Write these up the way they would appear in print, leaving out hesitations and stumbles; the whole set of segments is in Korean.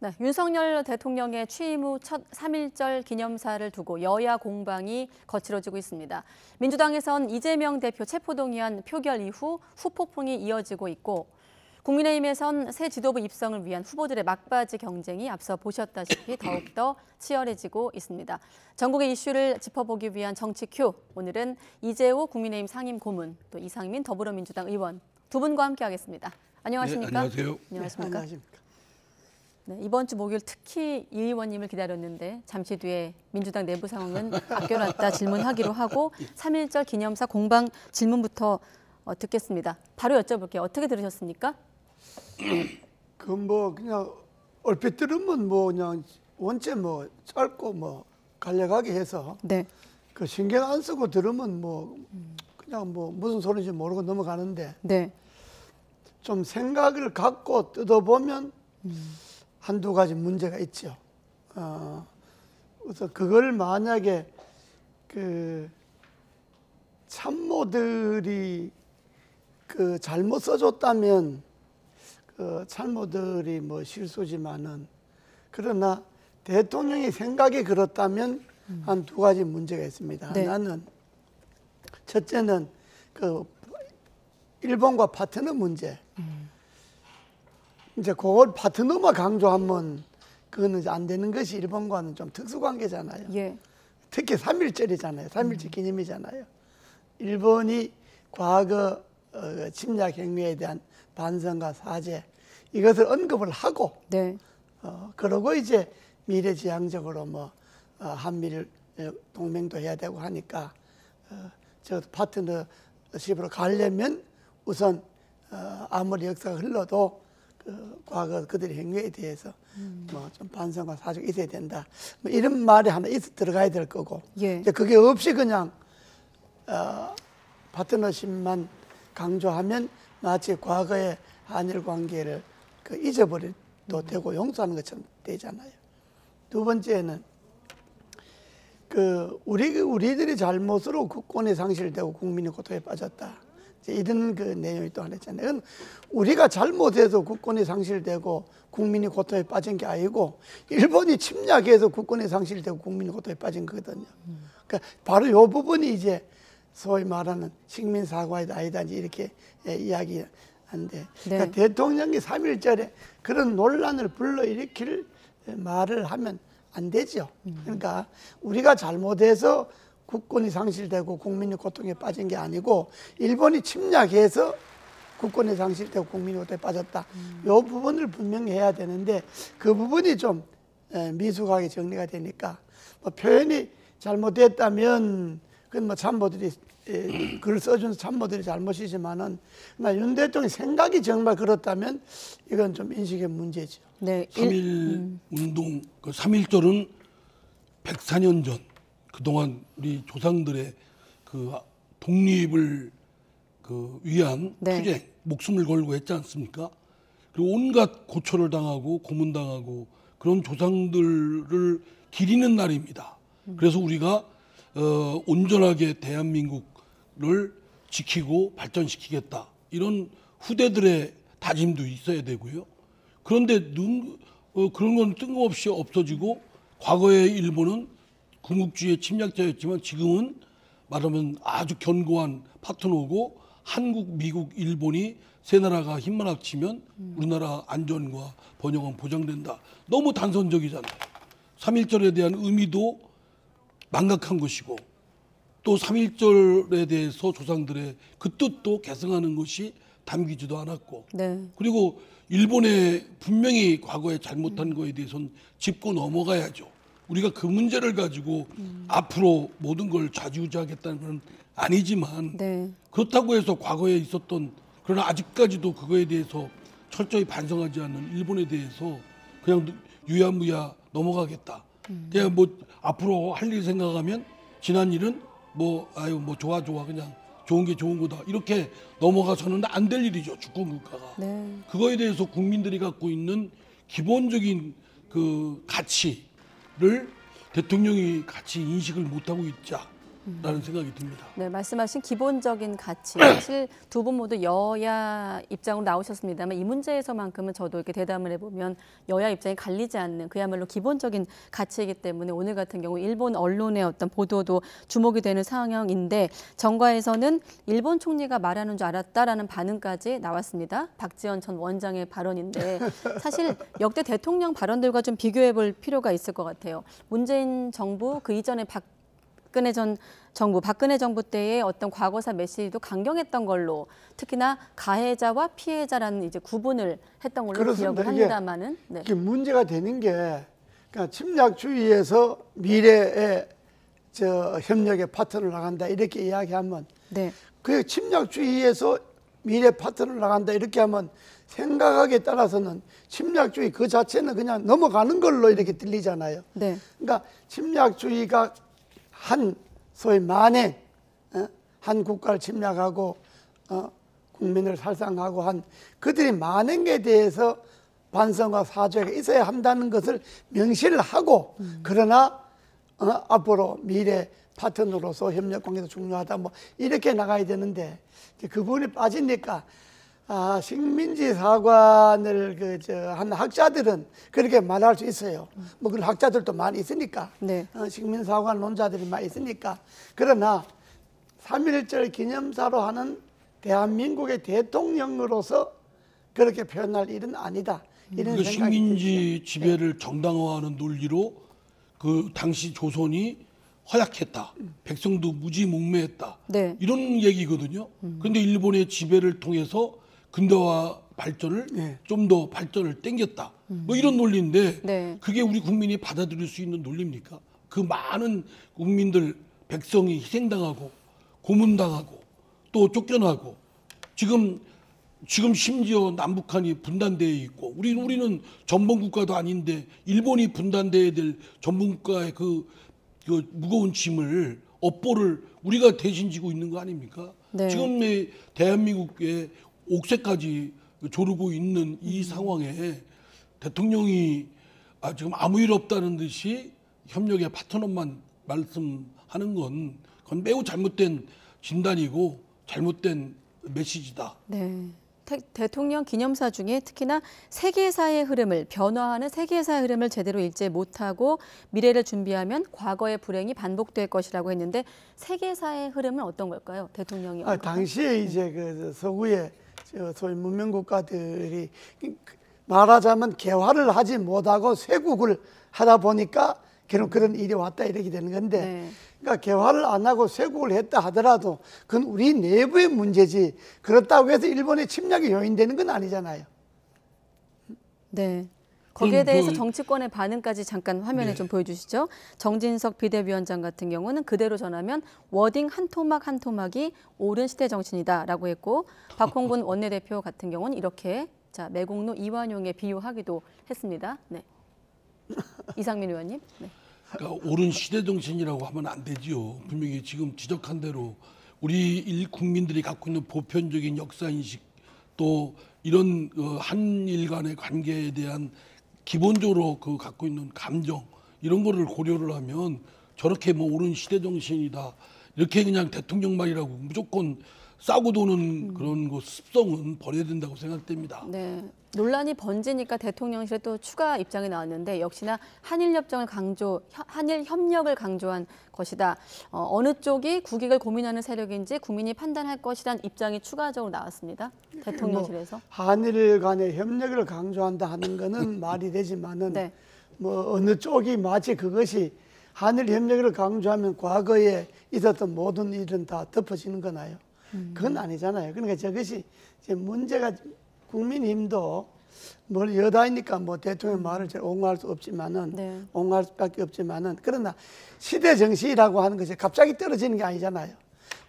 네, 윤석열 대통령의 취임 후 첫 3.1절 기념사를 두고 여야 공방이 거칠어지고 있습니다. 민주당에선 이재명 대표 체포동의안 표결 이후 후폭풍이 이어지고 있고 국민의힘에선 새 지도부 입성을 위한 후보들의 막바지 경쟁이 앞서 보셨다시피 더욱더 치열해지고 있습니다. 전국의 이슈를 짚어보기 위한 정치 큐, 오늘은 이재호 국민의힘 상임고문, 또 이상민 더불어민주당 의원 두 분과 함께하겠습니다. 안녕하십니까? 네, 안녕하세요. 안녕하십니까? 안녕하십니까? 네, 이번 주 목요일 특히 이 의원님을 기다렸는데 잠시 뒤에 민주당 내부 상황은 아껴놨다 질문하기로 하고 3.1절 기념사 공방 질문부터 듣겠습니다. 바로 여쭤볼게요. 어떻게 들으셨습니까? 그 뭐 그냥 얼핏 들으면 뭐 그냥 원체 뭐 짧고 뭐 간략하게 해서 네. 그 신경 안 쓰고 들으면 뭐 그냥 뭐 무슨 소리인지 모르고 넘어가는데 네. 좀 생각을 갖고 뜯어보면 한두 가지 문제가 있죠. 그래서 그걸 만약에 그 참모들이 그 잘못 써줬다면 그 참모들이 뭐 실수지만은 그러나 대통령의 생각이 그렇다면 한 두 가지 문제가 있습니다. 네. 하나는 첫째는 그 일본과 파트너 문제. 이제 그걸 파트너만 강조하면 그거는 이제 안 되는 것이 일본과는 좀 특수관계잖아요. 예. 특히 3.1절이잖아요. 3.1절 기념이잖아요. 일본이 과거 침략 행위에 대한 반성과 사죄 이것을 언급을 하고 네. 그러고 이제 미래지향적으로 뭐 한미를 동맹도 해야 되고 하니까 저 파트너십으로 가려면 우선 아무리 역사가 흘러도 그 과거 그들의 행위에 대해서 뭐 좀 반성과 사죄가 있어야 된다. 뭐 이런 말이 하나 들어가야 될 거고. 예. 이제 그게 없이 그냥 파트너십만 강조하면 마치 과거의 한일 관계를 그 잊어버려도 되고 용서하는 것처럼 되잖아요. 두 번째는 그 우리들이 잘못으로 국권이 상실되고 국민이 고통에 빠졌다. 이런 그 내용이 또 하나 있잖아요. 우리가 잘못해서 국권이 상실되고 국민이 고통에 빠진 게 아니고 일본이 침략해서 국권이 상실되고 국민이 고통에 빠진 거거든요. 그러니까 바로 이 부분이 이제 소위 말하는 식민 사과이다 아니다 이렇게 이야기하는데 그러니까 네. 대통령이 3.1절에 그런 논란을 불러일으킬 말을 하면 안 되죠. 그러니까 우리가 잘못해서 국권이 상실되고 국민이 고통에 빠진 게 아니고 일본이 침략해서 국권이 상실되고 국민이 고통에 빠졌다. 이 부분을 분명히 해야 되는데 그 부분이 좀 미숙하게 정리가 되니까 뭐 표현이 잘못됐다면 그건 뭐 참모들이 글을 써준 참모들이 잘못이지만은 윤 대통령 생각이 정말 그렇다면 이건 좀 인식의 문제죠. 네. 3.1 운동, 그 3.1절은 104년 전 그동안 우리 조상들의 그 독립을 그 위한 네. 투쟁, 목숨을 걸고 했지 않습니까? 그리고 온갖 고초를 당하고 고문당하고 그런 조상들을 기리는 날입니다. 그래서 우리가 온전하게 대한민국을 지키고 발전시키겠다. 이런 후대들의 다짐도 있어야 되고요. 그런데 그런 건 뜬금없이 없어지고 과거의 일본은 군국주의의 침략자였지만 지금은 말하면 아주 견고한 파트너고 한국, 미국, 일본이 세 나라가 힘만 합치면 우리나라 안전과 번영은 보장된다. 너무 단선적이잖아요. 3.1절에 대한 의미도 망각한 것이고 또 3.1절에 대해서 조상들의 그 뜻도 계승하는 것이 담기지도 않았고 네. 그리고 일본에 분명히 과거에 잘못한 거에 대해서는 짚고 넘어가야죠. 우리가 그 문제를 가지고 앞으로 모든 걸 좌지우지하겠다는 건 아니지만 네. 그렇다고 해서 과거에 있었던 그러나 아직까지도 그거에 대해서 철저히 반성하지 않는 일본에 대해서 그냥 유야무야 넘어가겠다. 그냥 뭐 앞으로 할 일 생각하면 지난 일은 뭐 좋아 그냥 좋은 게 좋은 거다 이렇게 넘어가서는 안 될 일이죠. 주권 국가가. 네. 그거에 대해서 국민들이 갖고 있는 기본적인 그 가치를 대통령이 같이 인식을 못하고 있자 생각이 듭니다. 네, 말씀하신 기본적인 가치. 사실 두 분 모두 여야 입장으로 나오셨습니다만 이 문제에서만큼은 저도 이렇게 대담을 해보면 여야 입장이 갈리지 않는 그야말로 기본적인 가치이기 때문에 오늘 같은 경우 일본 언론의 어떤 보도도 주목이 되는 상황인데 정가에서는 일본 총리가 말하는 줄 알았다라는 반응까지 나왔습니다. 박지원 전 원장의 발언인데 사실 역대 대통령 발언들과 좀 비교해 볼 필요가 있을 것 같아요. 문재인 정부 그 이전에 박근혜 정부 때의 어떤 과거사 메시지도 강경했던 걸로 특히나 가해자와 피해자라는 이제 구분을 했던 걸로 그렇습니다. 기억을 합니다만은 네. 이게 문제가 되는 게 그러니까 침략주의에서 미래의 협력의 파트너를 나간다 이렇게 이야기하면 네. 그 침략주의에서 미래 파트너를 나간다 이렇게 하면 생각하기에 따라서는 침략주의 그 자체는 그냥 넘어가는 걸로 이렇게 들리잖아요. 네. 그러니까 침략주의가 한 소위 만행, 한 국가를 침략하고 국민을 살상하고 한 그들이 만행에 대해서 반성과 사죄가 있어야 한다는 것을 명시를 하고 그러나 앞으로 미래 파트너로서 협력 관계도 중요하다 뭐 이렇게 나가야 되는데 그 부분이 빠지니까 식민지 사관을 한 학자들은 그렇게 말할 수 있어요. 뭐 그런 학자들도 많이 있으니까. 네. 식민지 사관 논자들이 많이 있으니까. 그러나 3.1절 기념사로 하는 대한민국의 대통령으로서 그렇게 표현할 일은 아니다. 이런 그 생각이 식민지 들죠. 지배를 정당화하는 논리로 그 당시 조선이 허약했다. 백성도 무지몽매했다. 네. 이런 얘기거든요. 그런데 일본의 지배를 통해서 근대화 발전을 네. 좀 더 발전을 땡겼다. 뭐 이런 논리인데 네. 그게 우리 국민이 받아들일 수 있는 논리입니까? 그 많은 국민들 백성이 희생당하고 고문당하고 또 쫓겨나고 지금 심지어 남북한이 분단되어 있고 우리는 전범 국가도 아닌데 일본이 분단돼야 될 전범 국가의 그 무거운 짐을 업보를 우리가 대신 지고 있는 거 아닙니까? 네. 지금 대한민국의 옥새까지 조르고 있는 이 상황에 대통령이 지금 아무 일 없다는 듯이 협력의 파트너만 말씀하는 그건 매우 잘못된 진단이고 잘못된 메시지다. 네. 대통령 기념사 중에 특히나 세계사의 흐름을 변화하는 세계사의 흐름을 제대로 읽지 못하고 미래를 준비하면 과거의 불행이 반복될 것이라고 했는데 세계사의 흐름은 어떤 걸까요? 대통령이 당시에 이제 그 서구의 소위 문명 국가들이 말하자면 개화를 하지 못하고 쇄국을 하다 보니까 결국 그런 일이 왔다 이렇게 되는 건데 네. 그러니까 개화를 안 하고 쇄국을 했다 하더라도 그건 우리 내부의 문제지 그렇다고 해서 일본의 침략이 요인되는 건 아니잖아요. 네. 거기에 그럼 대해서 정치권의 반응까지 잠깐 화면에 네. 좀 보여주시죠. 정진석 비대위원장 같은 경우는 그대로 전하면 워딩 한 토막 한 토막이 옳은 시대 정신이다라고 했고 박홍근 원내대표 같은 경우는 이렇게 매국노 이완용에 비유하기도 했습니다. 네. 이상민 의원님. 네. 그러니까 옳은 시대 정신이라고 하면 안 되지요. 분명히 지금 지적한 대로 우리 국민들이 갖고 있는 보편적인 역사 인식 또 이런 한일 간의 관계에 대한 기본적으로 갖고 있는 감정 이런 거를 고려를 하면 저렇게 뭐 옳은 시대 정신이다 이렇게 그냥 대통령 말이라고 무조건 싸고 도는 그런 거 습성은 버려야 된다고 생각됩니다. 네. 논란이 번지니까 대통령실에 또 추가 입장이 나왔는데 역시나 한일 협력을 강조한 것이다. 어느 쪽이 국익을 고민하는 세력인지 국민이 판단할 것이란 입장이 추가적으로 나왔습니다. 대통령실에서. 한일 간의 협력을 강조한다 하는 거는 말이 되지만은 네. 뭐 어느 쪽이 마치 그것이 한일 협력을 강조하면 과거에 있었던 모든 일은 다 덮어지는 거나요? 그건 아니잖아요. 그러니까 저것이 이제 문제가 국민힘도 뭘 여당이니까 뭐 대통령 말을 잘 옹호할 수 없지만은 네. 옹호할 수밖에 없지만은 그러나 시대 정신이라고 하는 것이 갑자기 떨어지는 게 아니잖아요.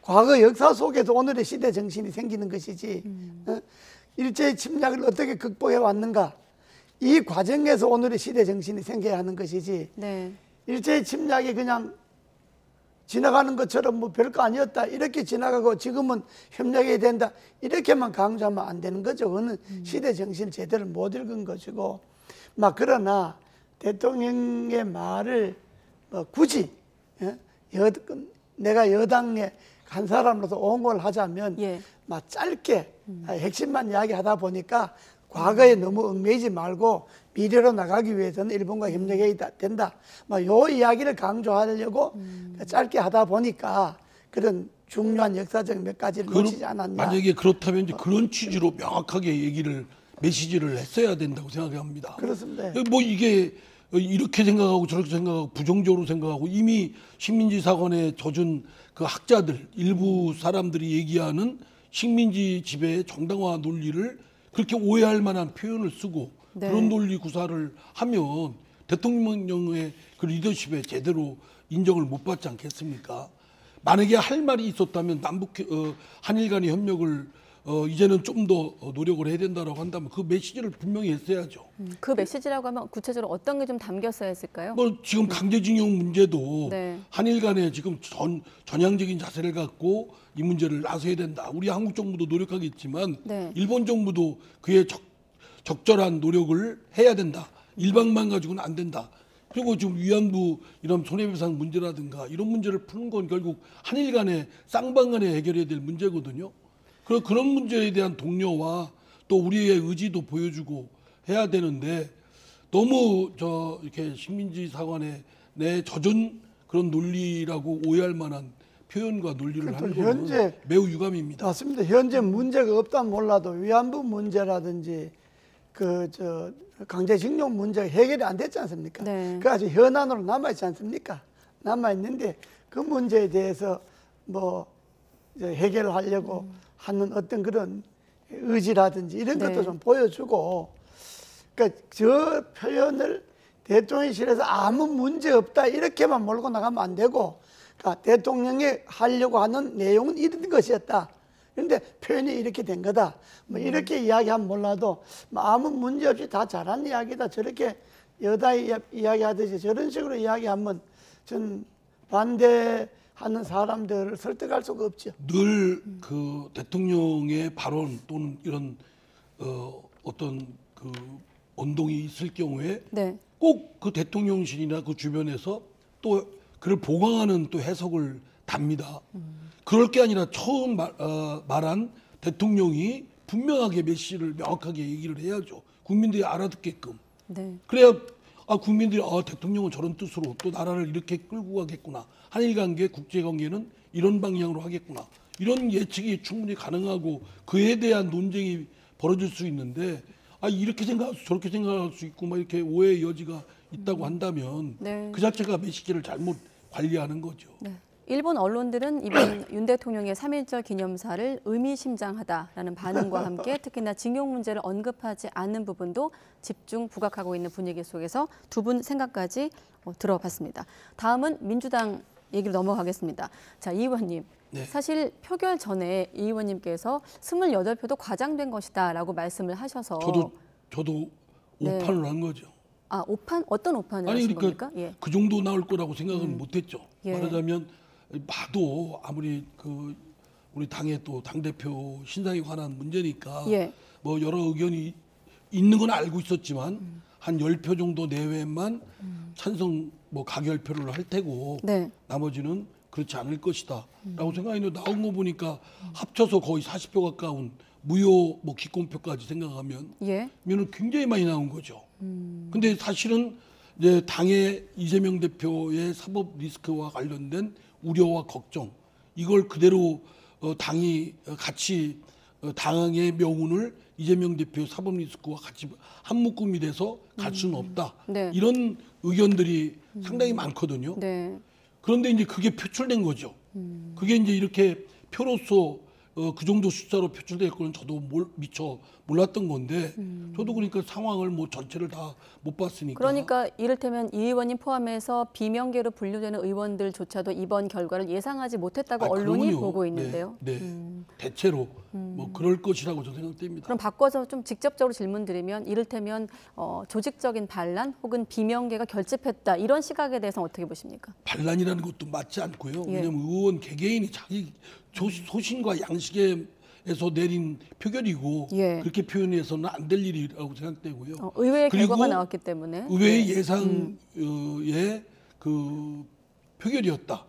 과거 역사 속에서 오늘의 시대 정신이 생기는 것이지 일제의 침략을 어떻게 극복해 왔는가 이 과정에서 오늘의 시대 정신이 생겨야 하는 것이지 네. 일제의 침략이 그냥 지나가는 것처럼 뭐 별거 아니었다 이렇게 지나가고 지금은 협력해야 된다 이렇게만 강조하면 안 되는 거죠. 그거는 시대 정신을 제대로 못 읽은 것이고 그러나 대통령의 말을 굳이 내가 여당에 한 사람으로서 옹호를 하자면 예. 막 짧게 핵심만 이야기하다 보니까 과거에 너무 얽매이지 말고 미래로 나가기 위해서는 일본과 협력해야 된다. 막 요 이야기를 강조하려고 짧게 하다 보니까 그런 중요한 역사적 몇 가지를 놓치지 않았나. 만약에 그렇다면 이제 그런 취지로 명확하게 얘기를 메시지를 했어야 된다고 생각합니다. 그렇습니다. 뭐 이게 이렇게 생각하고 저렇게 생각하고 부정적으로 생각하고 이미 식민지 사관에 젖은 그 학자들 일부 사람들이 얘기하는 식민지 지배의 정당화 논리를 그렇게 오해할 만한 표현을 쓰고 네. 그런 논리 구사를 하면 대통령의 그 리더십에 제대로 인정을 못 받지 않겠습니까? 만약에 할 말이 있었다면 한일 간의 협력을 이제는 좀 더 노력을 해야 된다라고 한다면 그 메시지를 분명히 했어야죠. 그 메시지라고 하면 구체적으로 어떤 게 좀 담겼어야 했을까요? 뭐 지금 강제징용 문제도 네. 한일 간에 지금 전향적인 자세를 갖고 이 문제를 나서야 된다. 우리 한국 정부도 노력하겠지만 네. 일본 정부도 그에 적절한 노력을 해야 된다. 일방만 가지고는 안 된다. 그리고 지금 위안부 이런 손해배상 문제라든가 이런 문제를 푸는 건 결국 한일 간에 쌍방 간에 해결해야 될 문제거든요. 그런 문제에 대한 독려와 또 우리의 의지도 보여주고 해야 되는데 너무 이렇게 식민지 사관에 내 젖은 그런 논리라고 오해할 만한 표현과 논리를 하는 건 매우 유감입니다. 맞습니다. 현재 문제가 없다면 몰라도 위안부 문제라든지 강제징용 문제가 해결이 안 됐지 않습니까? 네. 그 아직 현안으로 남아 있지 않습니까? 남아 있는데 그 문제에 대해서 뭐 이제 해결을 하려고 하는 어떤 그런 의지라든지 이런 네. 것도 좀 보여주고, 그러니까 저 표현을 대통령실에서 아무 문제 없다 이렇게만 몰고 나가면 안 되고, 그러니까 대통령이 하려고 하는 내용은 이런 것이었다. 그런데 표현이 이렇게 된 거다. 뭐 이렇게 이야기하면 몰라도 뭐 아무 문제 없이 다 잘한 이야기다. 저렇게 여당이 이야기하듯이 저런 식으로 이야기하면 전 반대하는 사람들을 설득할 수가 없죠. 늘 그 대통령의 발언 또는 이런 어떤 그 언동이 있을 경우에 네. 꼭 그 대통령실이나 그 주변에서 또 그를 보강하는 또 해석을 답니다. 그럴 게 아니라 처음 말한 대통령이 분명하게 메시지를 명확하게 얘기를 해야죠. 국민들이 알아듣게끔. 네. 그래야 국민들이 대통령은 저런 뜻으로 또 나라를 이렇게 끌고 가겠구나. 한일 관계, 국제 관계는 이런 방향으로 하겠구나. 이런 예측이 충분히 가능하고 그에 대한 논쟁이 벌어질 수 있는데 이렇게 생각할 수 저렇게 생각할 수 있고 막 이렇게 오해의 여지가 있다고 한다면 네. 그 자체가 메시지를 잘못 관리하는 거죠. 네. 일본 언론들은 이번 윤 대통령의 3.1절 기념사를 의미심장하다라는 반응과 함께 특히나 징용 문제를 언급하지 않는 부분도 집중 부각하고 있는 분위기 속에서 두 분 생각까지 들어봤습니다. 다음은 민주당 얘기로 넘어가겠습니다. 자, 이 의원님. 네. 사실 표결 전에 이 의원님께서 28표도 과장된 것이다라고 말씀을 하셔서 저도 네. 오판을 한 거죠. 오판? 어떤 오판을 하신 겁니까? 예. 그 정도 나올 거라고 생각은 못했죠. 예. 말하자면 봐도 아무리 우리 당의 또 당대표 신상에 관한 문제니까 예. 뭐 여러 의견이 있는 건 알고 있었지만 한 10표 정도 내외만 찬성 뭐 가결표를 할 테고 네. 나머지는 그렇지 않을 것이다 라고 생각했는데 나온 거 보니까 합쳐서 거의 40표 가까운 무효 뭐 기권표까지 생각하면 예. 면은 굉장히 많이 나온 거죠. 근데 사실은 이제 당의 이재명 대표의 사법 리스크와 관련된 우려와 걱정 이걸 그대로 당이 같이 당의 명운을 이재명 대표 사법 리스크와 같이 한 묶음이 돼서 갈 수는 없다. 네. 이런 의견들이 상당히 많거든요. 네. 그런데 이제 그게 표출된 거죠. 그게 이제 이렇게 표로서 그 정도 숫자로 표출될 거는 저도 미처 몰랐던 건데 저도 그러니까 상황을 뭐 전체를 다 못 봤으니까. 그러니까 이를테면 이 의원님 포함해서 비명계로 분류되는 의원들조차도 이번 결과를 예상하지 못했다고 언론이 그럼요. 보고 있는데요. 네. 대체로 뭐 그럴 것이라고 저는 생각됩니다. 그럼 바꿔서 좀 직접적으로 질문드리면 이를테면 조직적인 반란 혹은 비명계가 결집했다 이런 시각에 대해서 어떻게 보십니까? 반란이라는 것도 맞지 않고요. 예. 왜냐하면 의원 개개인이 자기 소신과 양식에서 내린 표결이고 예. 그렇게 표현해서는 안 될 일이라고 생각되고요. 의외의 그리고 결과가 나왔기 때문에 의회의 예상의 그 표결이었다.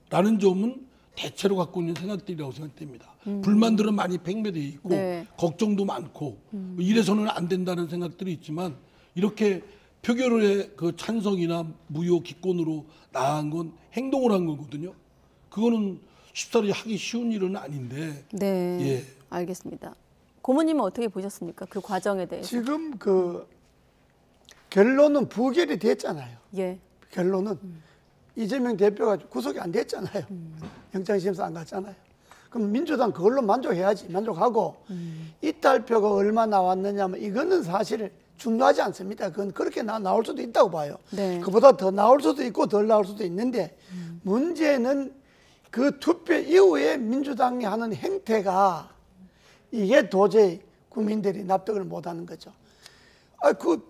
라는 점은 대체로 갖고 있는 생각들이라고 생각됩니다. 불만들은 많이 팽배되어 있고 네. 걱정도 많고 이래서는 안 된다는 생각들이 있지만 이렇게 표결의 그 찬성이나 무효 기권으로 나간 건 행동을 한 거거든요. 그거는 쉽사리 하기 쉬운 일은 아닌데. 네, 예. 알겠습니다. 고모님은 어떻게 보셨습니까? 그 과정에 대해서. 지금 그 결론은 부결이 됐잖아요. 예, 결론은 이재명 대표가 구속이 안 됐잖아요. 영장심사 안 갔잖아요. 그럼 민주당 그걸로 만족해야지. 만족하고 이탈표가 얼마 나왔느냐면 이거는 사실 중요하지 않습니다. 그건 그렇게 나올 수도 있다고 봐요. 네. 그보다 더 나올 수도 있고 덜 나올 수도 있는데 문제는 그 투표 이후에 민주당이 하는 행태가 이게 도저히 국민들이 납득을 못하는 거죠.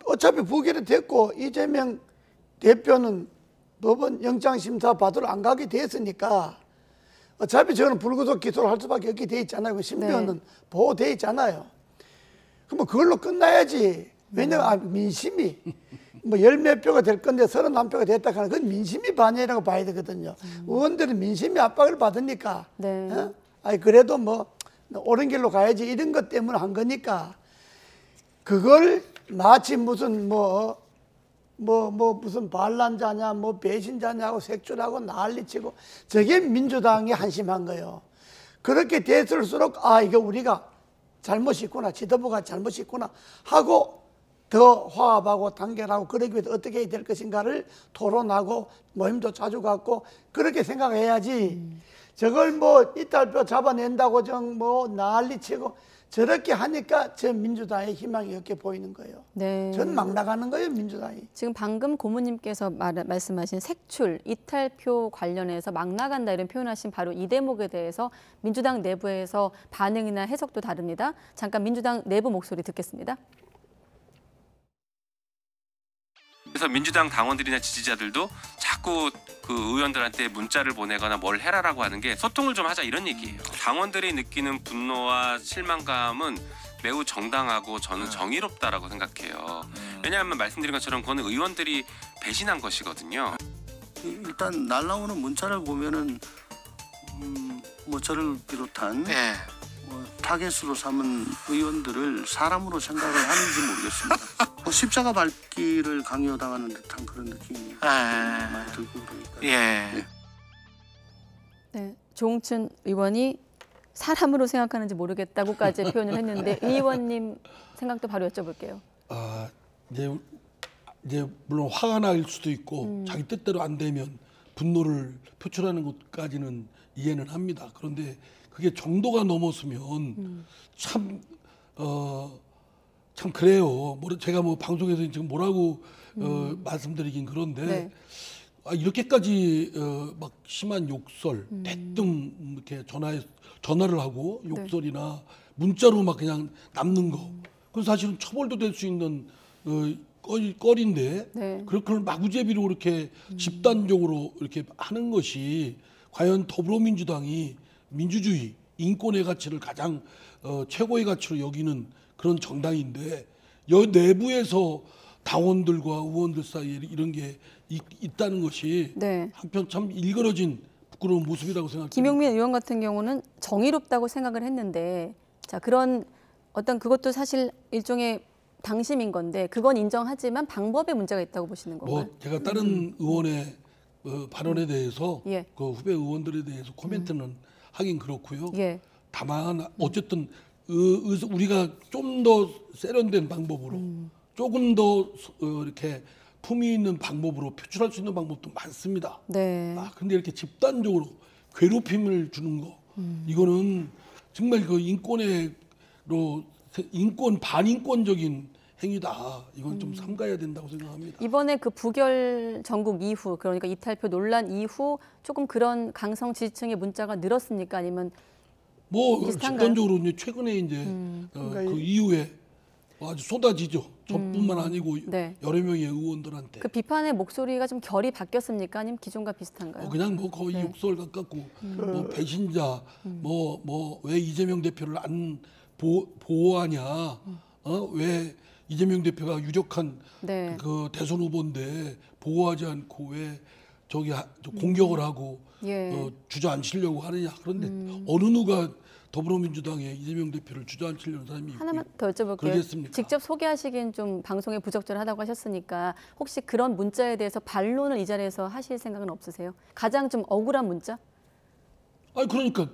어차피 부결이 됐고 이재명 대표는 법원 영장심사 받으러 안 가게 됐으니까 어차피 저는 불구속 기소를 할 수밖에 없게 돼 있잖아요. 신변은 네. 보호돼 있잖아요. 그럼 그걸로 끝나야지. 왜냐면 민심이 뭐 열 몇 표가 될 건데 31표가 됐다 하는 그건 민심이 반영이라고 봐야 되거든요. 의원들은 민심이 압박을 받으니까 네. 그래도 뭐 옳은 길로 가야지 이런 것 때문에 한 거니까 그걸 마치 무슨 무슨 반란자냐 뭐 배신자냐고 색출하고 난리치고 저게 민주당이 한심한 거예요. 그렇게 됐을수록 이거 우리가 잘못이 있구나, 지도부가 잘못이 있구나 하고 더 화합하고 단결하고 그러기 위해서 어떻게 해야 될 것인가를 토론하고 모임도 자주 갖고 그렇게 생각해야지. 저걸 뭐 이탈표 잡아낸다고 난리치고 저렇게 하니까 저 민주당의 희망이 없게 보이는 거예요. 네. 전 막 나가는 거예요, 민주당이. 지금 방금 고모님께서 말씀하신 색출, 이탈표 관련해서 막 나간다 이런 표현하신 바로 이 대목에 대해서 민주당 내부에서 반응이나 해석도 다릅니다. 잠깐 민주당 내부 목소리 듣겠습니다. 그래서 민주당 당원들이나 지지자들도 자꾸 그 의원들한테 문자를 보내거나 뭘 해라라고 하는 게 소통을 좀 하자 이런 얘기예요. 당원들이 느끼는 분노와 실망감은 매우 정당하고 저는 정의롭다라고 생각해요. 왜냐하면 말씀드린 것처럼 그거는 의원들이 배신한 것이거든요. 일단 날라오는 문자를 보면은 뭐 저를 비롯한 뭐 타겟으로 삼은 의원들을 사람으로 생각을 하는지 모르겠습니다. 뭐 십자가 밟기를 강요당하는 듯한 그런 느낌이 많이 들고 그러니까. 네, 조홍천 의원이 사람으로 생각하는지 모르겠다고까지 표현을 했는데 의원님 생각도 바로 여쭤볼게요. 이제 물론 화가 날 수도 있고 자기 뜻대로 안 되면 분노를 표출하는 것까지는 이해는 합니다. 그런데 그게 정도가 넘었으면 참 그래요. 제가 뭐 방송에서 지금 뭐라고 말씀드리긴 그런데 네. 이렇게까지 막 심한 욕설, 대뜸 이렇게 전화를 하고 욕설이나 문자로 막 그냥 남는 거. 그건 사실은 처벌도 될 수 있는 거리인데 네. 그렇게 마구제비로 이렇게 집단적으로 이렇게 하는 것이 과연 더불어민주당이 민주주의, 인권의 가치를 가장 최고의 가치로 여기는 그런 정당인데 내부에서 당원들과 의원들 사이에 이런 게 있다는 것이 네. 한편 참 일그러진 부끄러운 모습이라고 생각합니다. 김용민 의원 같은 경우는 정의롭다고 생각을 했는데 자 그런 어떤 그것도 사실 일종의 당심인 건데 그건 인정하지만 방법에 문제가 있다고 보시는 건가요? 제가 다른 의원의 발언에 대해서 예. 그 후배 의원들에 대해서 코멘트는 하긴 그렇고요. 예. 다만 어쨌든 우리가 좀 더 세련된 방법으로 조금 더 이렇게 품위 있는 방법으로 표출할 수 있는 방법도 많습니다. 네. 근데 이렇게 집단적으로 괴롭힘을 주는 거 이거는 정말 그 반인권적인 행위다. 이건 좀 삼가야 된다고 생각합니다. 이번에 그 부결 전국 이후 그러니까 이탈표 논란 이후 조금 그런 강성 지지층의 문자가 늘었습니까? 아니면 비슷한가요? 집단적으로 이제 최근에 이제 그 이후에 아주 쏟아지죠. 저뿐만 아니고 네. 여러 명의 의원들한테 그 비판의 목소리가 좀 결이 바뀌었습니까? 아니면 기존과 비슷한가요? 그냥 뭐 거의 네. 욕설 가깝고 뭐 배신자 뭐 왜 이재명 대표를 안 보호하냐 왜 이재명 대표가 유력한 네. 그 대선 후보인데 보호하지 않고 왜 공격을 하고 예. 주저앉히려고 하느냐. 그런데 어느 누가 더불어민주당의 이재명 대표를 주저앉히려는 사람이 하나만 더 여쭤볼게요. 그러겠습니까? 직접 소개하시기엔 좀 방송에 부적절하다고 하셨으니까 혹시 그런 문자에 대해서 반론을 이 자리에서 하실 생각은 없으세요? 가장 좀 억울한 문자? 아니 그러니까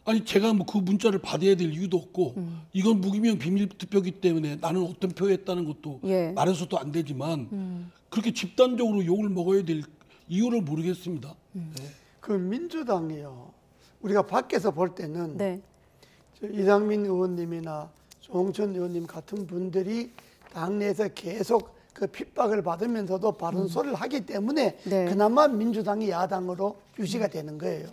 아니 제가 뭐 그 문자를 받아야 될 이유도 없고 이건 무기명 비밀 투표기 때문에 나는 어떤 표했다는 것도 예. 말해서도 안 되지만 그렇게 집단적으로 욕을 먹어야 될 이유를 모르겠습니다. 네. 그 민주당이요. 우리가 밖에서 볼 때는 네. 저 이상민 의원님이나 조홍천 의원님 같은 분들이 당내에서 계속 그 핍박을 받으면서도 바른 소리를 하기 때문에 네. 그나마 민주당이 야당으로 유지가 되는 거예요.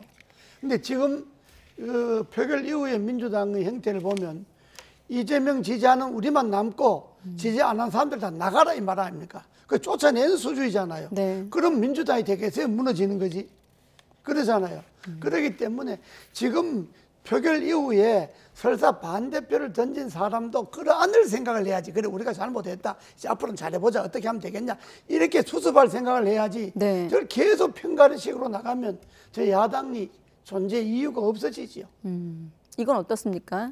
근데 지금 그 표결 이후에 민주당의 형태를 보면 이재명 지지하는 우리만 남고 지지 안 한 사람들 다 나가라 이 말 아닙니까? 그 쫓아내는 수준이잖아요. 네. 그럼 민주당이 되겠어요? 무너지는 거지. 그러잖아요. 그렇기 때문에 지금 표결 이후에 설사 반대표를 던진 사람도 그러안을 생각을 해야지. 그래 우리가 잘못했다. 이제 앞으로는 잘해보자. 어떻게 하면 되겠냐. 이렇게 수습할 생각을 해야지. 네. 저를 계속 평가하는 식으로 나가면 저 야당이 존재 이유가 없어지지요. 이건 어떻습니까?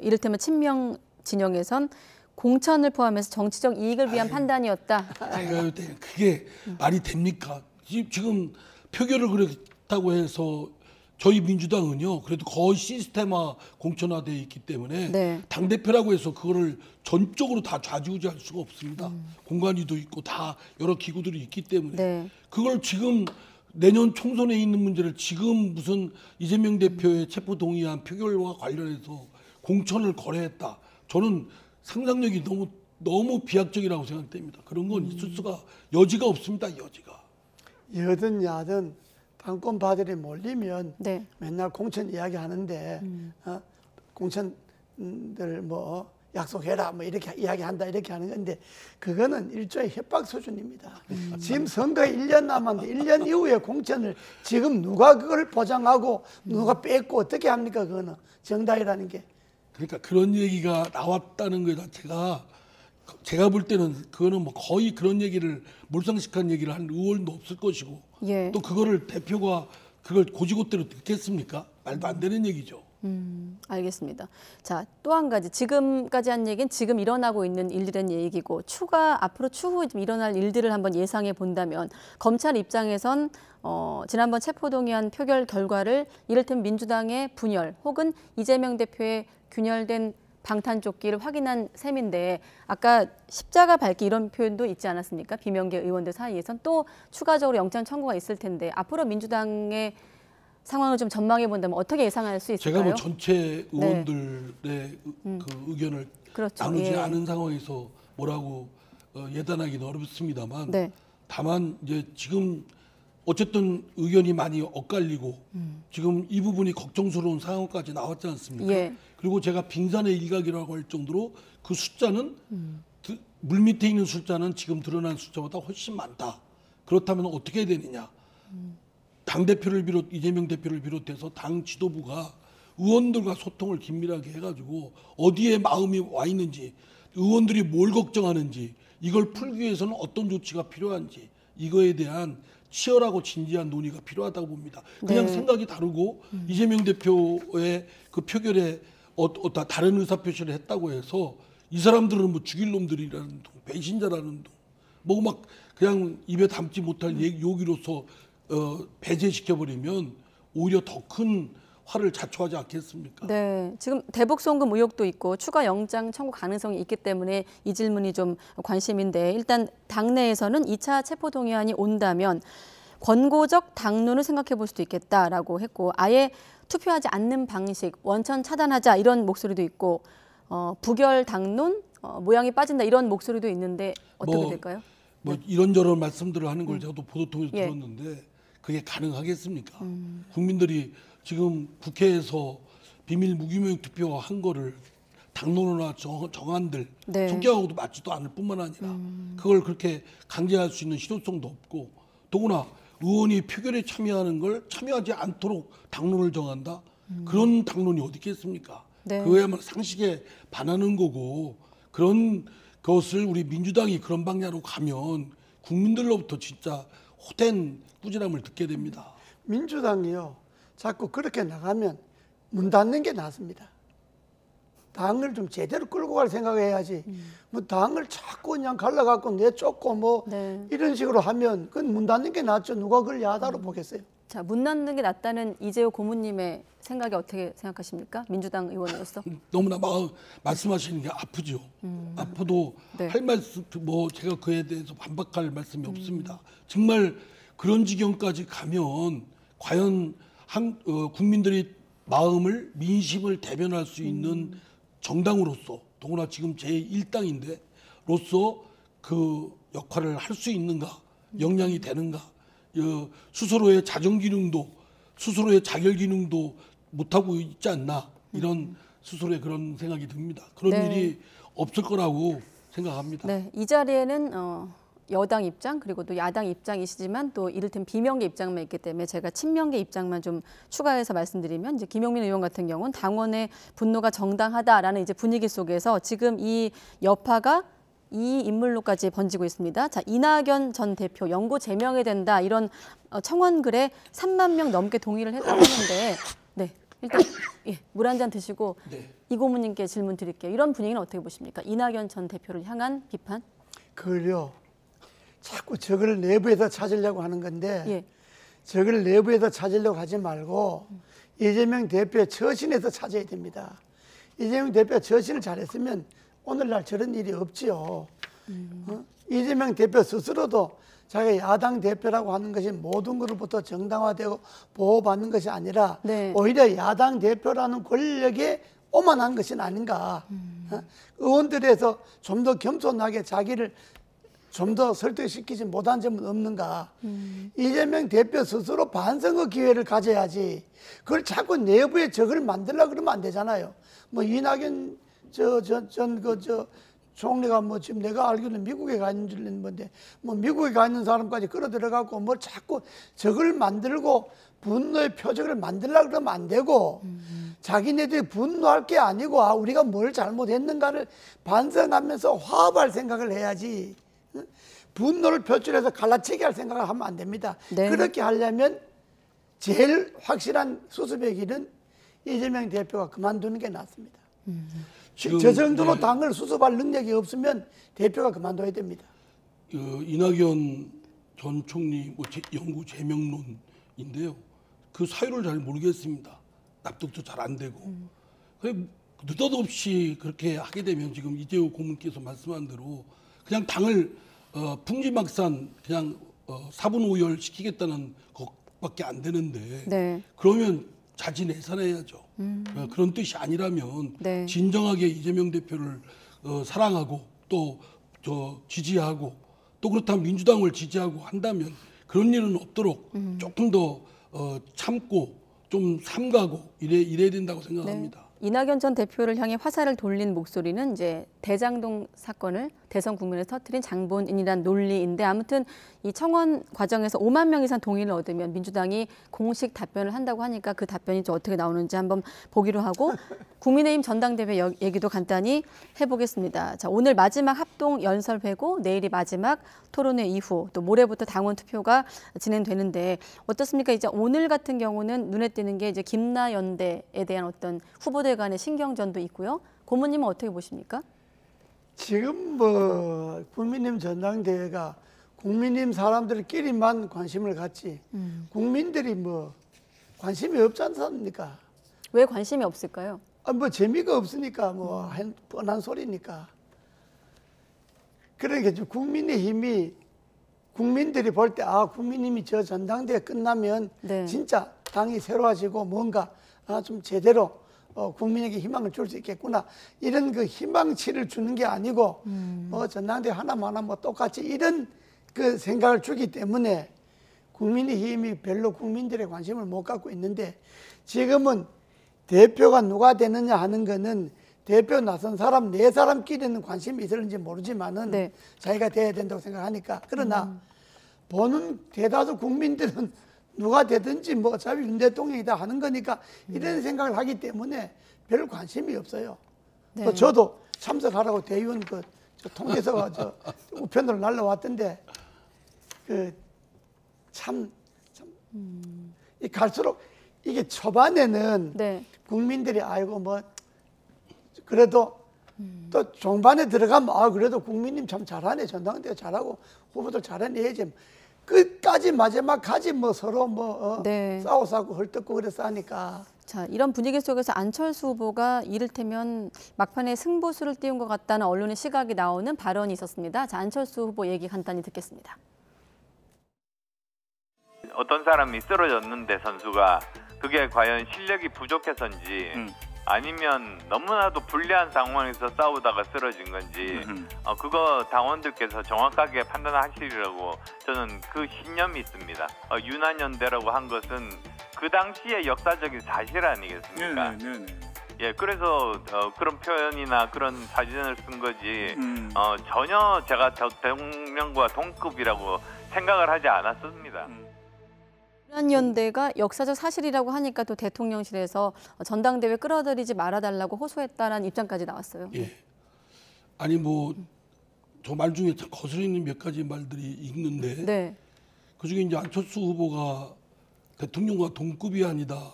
이를테면 친명 진영에선 공천을 포함해서 정치적 이익을 위한 판단이었다. 제가 볼 때 그게 말이 됩니까? 지금 표결을 그랬다고 해서 저희 민주당은요 그래도 거의 시스템화 공천화되어 있기 때문에 네. 당대표라고 해서 그거를 전적으로 다 좌지우지할 수가 없습니다. 공관위도 있고 다 여러 기구들이 있기 때문에 네. 그걸 지금 내년 총선에 있는 문제를 지금 무슨 이재명 대표의 체포동의안 표결과 관련해서 공천을 거래했다. 저는 상상력이 너무 비약적이라고 생각됩니다. 그런 건 있을 수가 여지가 없습니다. 여지가. 여든 야든 당권파들이 몰리면 네. 맨날 공천 이야기하는데 공천들 뭐 약속해라 뭐 이렇게 이야기한다 이렇게 하는 건데 그거는 일종의 협박 수준입니다. 지금 선거 1년 남았는데 1년 이후에 공천을 지금 누가 그걸 보장하고 누가 뺏고 어떻게 합니까? 그거는 정당이라는 게. 그러니까 그런 얘기가 나왔다는 것 자체가 제가 볼 때는 그거는 뭐 거의 그런 얘기를 몰상식한 얘기를 한 의원도 없을 것이고 예. 또 그거를 대표가 그걸 고지고대로 듣겠습니까? 말도 안 되는 얘기죠. 알겠습니다. 자, 또 한 가지 지금까지 한 얘기는 지금 일어나고 있는 일들의 얘기고 앞으로 추후 좀 일어날 일들을 한번 예상해 본다면 검찰 입장에선 지난번 체포동의안 표결 결과를 이를테면 민주당의 분열 혹은 이재명 대표의 균열된 방탄조끼를 확인한 셈인데 아까 십자가 밟기 이런 표현도 있지 않았습니까? 비명계 의원들 사이에선 또 추가적으로 영장 청구가 있을 텐데 앞으로 민주당의 상황을 좀 전망해 본다면 어떻게 예상할 수 있을까요? 제가 뭐 전체 의원들의 그 의견을 그렇죠. 나누지 예. 않은 상황에서 뭐라고 예단하기는 어렵습니다만 네. 다만 이제 지금 어쨌든 의견이 많이 엇갈리고 지금 이 부분이 걱정스러운 상황까지 나왔지 않습니까? 예. 그리고 제가 빙산의 일각이라고 할 정도로 그 숫자는 물 밑에 있는 숫자는 지금 드러난 숫자보다 훨씬 많다. 그렇다면 어떻게 해야 되느냐? 당대표를 이재명 대표를 비롯해서 당 지도부가 의원들과 소통을 긴밀하게 해가지고 어디에 마음이 와 있는지 의원들이 뭘 걱정하는지 이걸 풀기 위해서는 어떤 조치가 필요한지 이거에 대한 치열하고 진지한 논의가 필요하다고 봅니다. 그냥 네. 생각이 다르고 이재명 대표의 그 표결에 다른 의사표시를 했다고 해서 이 사람들은 뭐 죽일 놈들이라는 둥, 배신자라는 둥, 뭐 막 그냥 입에 담지 못할 욕이로서 배제시켜버리면 오히려 더 큰 화를 자초하지 않겠습니까? 네, 지금 대북 송금 의혹도 있고 추가 영장 청구 가능성이 있기 때문에 이 질문이 좀 관심인데 일단 당내에서는 2차 체포동의안이 온다면 권고적 당론을 생각해 볼 수도 있겠다라고 했고 아예 투표하지 않는 방식, 원천 차단하자 이런 목소리도 있고 부결 당론, 모양이 빠진다 이런 목소리도 있는데 어떻게 될까요? 뭐 이런저런 말씀들을 하는 걸 저도 보도 통해서 예. 들었는데 그게 가능하겠습니까? 국민들이 지금 국회에서 비밀 무기명 투표 한 거를 당론이나 정안들 네. 성격하고도 맞지도 않을 뿐만 아니라 그걸 그렇게 강제할 수 있는 실효성도 없고 더구나 의원이 표결에 참여하는 걸 참여하지 않도록 당론을 정한다? 그런 당론이 어디 있겠습니까? 네. 그거야말로 상식에 반하는 거고 그런 것을 우리 민주당이 그런 방향으로 가면 국민들로부터 진짜 호된 꾸지람을 듣게 됩니다. 민주당이요, 자꾸 그렇게 나가면 문 닫는 게 낫습니다. 당을 좀 제대로 끌고 갈 생각을 해야지. 뭐 당을 자꾸 그냥 갈라갖고 내쫓고 뭐 네. 이런 식으로 하면 그건 문 닫는 게 낫죠. 누가 그걸 야다로 보겠어요. 자, 문 닫는 게 낫다는 이재호 고문님의 생각이 어떻게 생각하십니까? 민주당 의원으로서. 너무나 말씀하시는 게 아프죠. 아프도 네. 할 말씀 뭐 제가 그에 대해서 반박할 말씀이 없습니다. 정말 그런 지경까지 가면 과연 국민들의 마음을 민심을 대변할 수 있는 정당으로서 더구나 지금 제1당인데 로서 그 역할을 할 수 있는가, 역량이 되는가, 스스로의 자정 기능도 스스로의 자결 기능도 못하고 있지 않나, 이런 스스로의 그런 생각이 듭니다. 그런 네. 일이 없을 거라고 생각합니다. 네, 이 자리에는 여당 입장 그리고 또 야당 입장이시지만 또 이를테면 비명계 입장만 있기 때문에 제가 친명계 입장만 좀 추가해서 말씀드리면 이제 김용민 의원 같은 경우는 당원의 분노가 정당하다라는 이제 분위기 속에서 지금 이 여파가 이 인물로까지 번지고 있습니다. 자, 이낙연 전 대표 영구 제명해야 된다 이런 청원글에 3만 명 넘게 동의를 했다고 하는데 네, 일단 물 한 잔 드시고 네. 이 고문님께 질문 드릴게요. 이런 분위기는 어떻게 보십니까? 이낙연 전 대표를 향한 비판? 그걸요, 자꾸 적을 내부에서 찾으려고 하는 건데 예. 적을 내부에서 찾으려고 하지 말고 이재명 대표의 처신에서 찾아야 됩니다. 이재명 대표가 처신을 잘했으면 오늘날 저런 일이 없지요. 이재명 대표 스스로도 자기가 야당 대표라고 하는 것이 모든 것으로부터 정당화되고 보호받는 것이 아니라 네. 오히려 야당 대표라는 권력에 오만한 것이 아닌가. 의원들에서 좀 더 겸손하게 자기를 좀 더 설득시키지 못한 점은 없는가. 이재명 대표 스스로 반성의 기회를 가져야지. 그걸 자꾸 내부에 적을 만들려고 그러면 안 되잖아요. 뭐 이낙연 총리가 뭐 지금 내가 알기로는 미국에 가 있는 줄 알았는데 뭐 미국에 가 있는 사람까지 끌어들여갖고 뭐 자꾸 적을 만들고 분노의 표적을 만들려고 그러면 안 되고 자기네들이 분노할 게 아니고 우리가 뭘 잘못했는가를 반성하면서 화합할 생각을 해야지. 분노를 표출해서 갈라치기 할 생각을 하면 안 됩니다. 네. 그렇게 하려면 제일 확실한 수습의 길은 이재명 대표가 그만두는 게 낫습니다. 지금, 저 정도로 네. 당을 수습할 능력이 없으면 대표가 그만둬야 됩니다. 이낙연 전 총리 영구 제명론인데요. 그 사유를 잘 모르겠습니다. 납득도 잘 안 되고. 느닷없이 그렇게 하게 되면 지금 이재호 고문께서 말씀한 대로 그냥 당을 풍지막산 그냥 사분오열 시키겠다는 것밖에 안 되는데 네. 그러면 자진해산해야죠. 그런 뜻이 아니라면 네. 진정하게 이재명 대표를 사랑하고 또 지지하고 또 그렇다면 민주당을 지지하고 한다면 그런 일은 없도록 조금 더 참고 좀 삼가고 이래야 된다고 생각합니다. 이낙연 전 대표를 향해 화살을 돌린 목소리는 이제 대장동 사건을 대선 국면에서 터뜨린 장본인이란 논리인데 아무튼 이 청원 과정에서 5만 명 이상 동의를 얻으면 민주당이 공식 답변을 한다고 하니까 그 답변이 좀 어떻게 나오는지 한번 보기로 하고 국민의힘 전당대회 얘기도 간단히 해보겠습니다. 자, 오늘 마지막 합동 연설회고 내일이 마지막 토론회 이후 또 모레부터 당원 투표가 진행되는데 어떻습니까? 이제 오늘 같은 경우는 눈에 띄는 게 이제 김나연대에 대한 어떤 후보들 간의 신경전도 있고요. 고모님은 어떻게 보십니까? 지금 뭐 국민의힘 전당대회가 국민의힘 사람들끼리만 관심을 갖지 국민들이 뭐 관심이 없지 않습니까? 왜 관심이 없을까요? 뭐 재미가 없으니까 뭐 뻔한 소리니까. 그러니까 지금 국민의힘이 국민들이 볼 때 국민의힘이 저 전당대회 끝나면 네. 진짜 당이 새로워지고 뭔가 좀 제대로 국민에게 희망을 줄 수 있겠구나. 이런 그 희망치를 주는 게 아니고 전당대회 하나마나 뭐 똑같이 이런 그 생각을 주기 때문에 국민의힘이 별로 국민들의 관심을 못 갖고 있는데 지금은 대표가 누가 되느냐 하는 거는 대표 나선 사람 네 사람끼리는 관심이 있을지 모르지만은 네. 자기가 돼야 된다고 생각하니까 그러나 보는 대다수 국민들은 누가 되든지 뭐 어차피 윤 대통령이다 하는 거니까 이런 생각을 하기 때문에 별 관심이 없어요. 네. 또 저도 참석하라고 대의원 저 통해서가 저 우편으로 날라왔던데 이 갈수록 이게 초반에는 네. 국민들이 아이고 뭐 그래도 또 종반에 들어가면 아 그래도 국민님 참 잘하네, 전당대회 잘하고 후보들 잘하네 해야지. 끝까지 마지막 가지 뭐 서로 뭐 네. 싸우고 헐뜯고 그래서 하니까. 자, 이런 분위기 속에서 안철수 후보가 이를테면 막판에 승부수를 띄운 것 같다는 언론의 시각이 나오는 발언이 있었습니다. 자, 안철수 후보 얘기 간단히 듣겠습니다. 어떤 사람이 쓰러졌는데 선수가 그게 과연 실력이 부족해서인지 아니면 너무나도 불리한 상황에서 싸우다가 쓰러진 건지 그거 당원들께서 정확하게 판단하시리라고 저는 그 신념이 있습니다. 유난연대라고 한 것은 그 당시의 역사적인 사실 아니겠습니까? 예, 그래서 그런 표현이나 그런 사진을 쓴 거지 전혀 제가 대통령과 동급이라고 생각을 하지 않았습니다. 유난연대가 역사적 사실이라고 하니까 또 대통령실에서 전당대회 끌어들이지 말아달라고 호소했다는 입장까지 나왔어요. 예. 아니 뭐 저 말 중에 참 거슬리는 몇 가지 말들이 있는데 네. 그중에 이제 안철수 후보가 대통령과 동급이 아니다.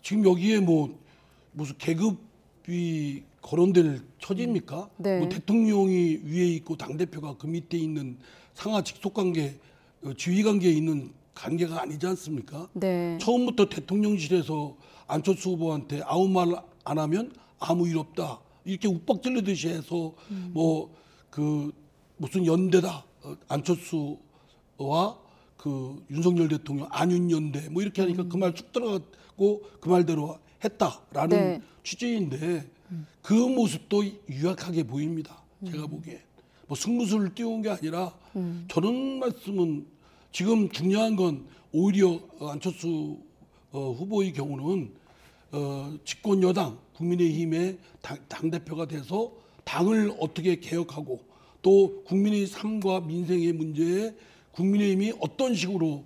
지금 여기에 뭐 무슨 계급이 거론될 처지입니까? 네. 뭐 대통령이 위에 있고 당 대표가 그 밑에 있는 상하 직속 관계, 지휘 관계에 있는 관계가 아니지 않습니까? 네. 처음부터 대통령실에서 안철수 후보한테 아무 말 안 하면 아무 일 없다 이렇게 욱박질르듯이 해서 뭐 그 무슨 연대다 안철수와 그 윤석열 대통령 안윤연대 뭐 이렇게 하니까 그 말 쭉 들어갔고 그 말대로 했다라는 네. 취지인데 그 모습도 유약하게 보입니다. 제가 보기에 뭐 승부수를 띄운 게 아니라 저런 말씀은 지금 중요한 건 오히려 안철수 후보의 경우는 집권 여당 국민의힘의 당대표가 돼서 당을 어떻게 개혁하고 또 국민의 삶과 민생의 문제에 국민의힘이 어떤 식으로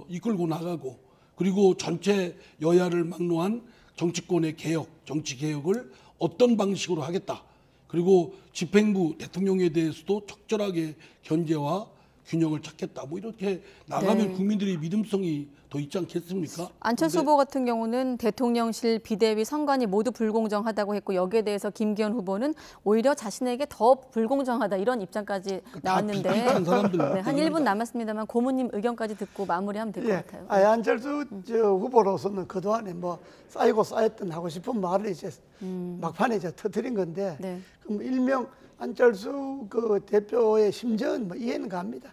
이끌고 나가고 그리고 전체 여야를 막론한 정치권의 개혁, 정치 개혁을 어떤 방식으로 하겠다. 그리고 집행부 대통령에 대해서도 적절하게 견제와 균형을 찾겠다. 뭐 이렇게 나가면 네. 국민들의 믿음성이 더 있지 않겠습니까? 안철수 후보 같은 경우는 대통령실 비대위 선관위 모두 불공정하다고 했고 여기에 대해서 김기현 후보는 오히려 자신에게 더 불공정하다 이런 입장까지 나왔는데 비슷한 사람들 네, 한 1분 남았습니다만 고모님 의견까지 듣고 마무리하면 될 것 같아요. 안철수 후보로서는 그동안에 뭐 쌓이고 쌓였던 하고 싶은 말을 이제 막판에 이제 터뜨린 건데 네. 그럼 일명 안철수 그 대표의 심정은 뭐 이해는 갑니다.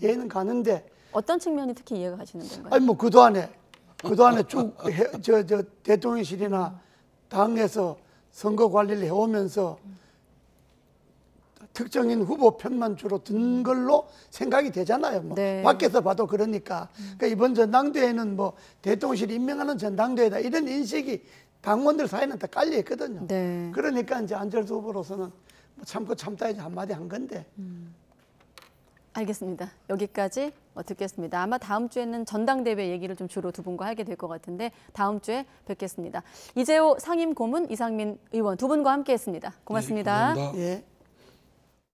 이해는 가는데 어떤 측면이 특히 이해가 가시는 건가요? 아니 뭐 그동안에 쭉 저 대통령실이나 당에서 선거 관리를 해오면서 특정인 후보 편만 주로 든 걸로 생각이 되잖아요. 뭐 네. 밖에서 봐도 그러니까. 그러니까 이번 전당대회는 뭐 대통령실이 임명하는 전당대회다 이런 인식이 당원들 사이는 다 깔려 있거든요. 네. 그러니까 이제 안철수 후보로서는 뭐 참고 참다 이제 한마디 한 건데. 알겠습니다. 여기까지 듣겠습니다. 아마 다음 주에는 전당대회 얘기를 좀 주로 두 분과 하게 될 것 같은데 다음 주에 뵙겠습니다. 이재호 상임고문, 이상민 의원 두 분과 함께했습니다. 고맙습니다. 네, 감사합니다. 예.